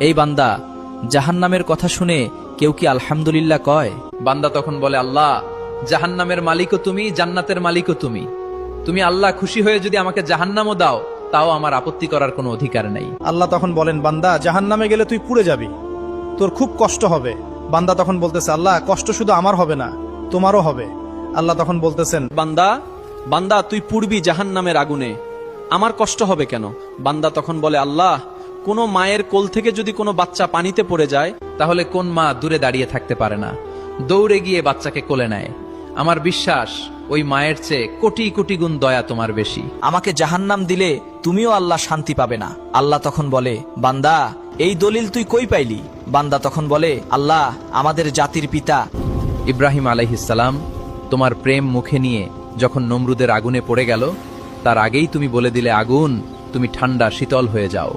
এই বান্দা, জাহান্নামের কথা শুনে কেউ কি আলহামদুলিল্লাহ কয়? বান্দা তখন বলে, আল্লাহ, জাহান্নামের মালিকও তুমি, জান্নাতের মালিকও তুমি। তুমি আল্লাহ খুশি হয়ে যদি আমাকে জাহান্নামও দাও, তাও আমার আপত্তি করার কোনো অধিকার নেই। আল্লাহ তখন বলেন, বান্দা, জাহান্নামে গেলে তুই পুড়ে যাবি, তোর খুব কষ্ট হবে। বান্দা তখন বলতেছে, আল্লাহ, কষ্ট শুধু আমার হবে না, তোমারও হবে। আল্লাহ তখন বলতেছেন, বান্দা, বান্দা তুই পুড়বি জাহান্নামের আগুনে, আমার কষ্ট হবে কেন? বান্দা তখন বলে, আল্লাহ, কোনো মায়ের কোল থেকে যদি কোনো বাচ্চা পানিতে পড়ে যায়, তাহলে কোন মা দূরে দাঁড়িয়ে থাকতে পারে না, দৌড়ে গিয়ে বাচ্চাকে কোলে নেয়? আমার বিশ্বাস ওই মায়ের চেয়ে কোটি কোটি গুণ দয়া তোমার বেশি। আমাকে জাহান্নাম দিলে তুমিও আল্লাহ শান্তি পাবে না। আল্লাহ তখন বলে, বান্দা, এই দলিল তুই কই পাইলি? বান্দা তখন বলে, আল্লাহ, আমাদের জাতির পিতা ইব্রাহিম আলাইহিসসালাম তোমার প্রেম মুখে নিয়ে যখন নমরুদের আগুনে পড়ে গেল, তার আগেই তুমি বলে দিলে, আগুন, তুমি ঠান্ডা শীতল হয়ে যাও।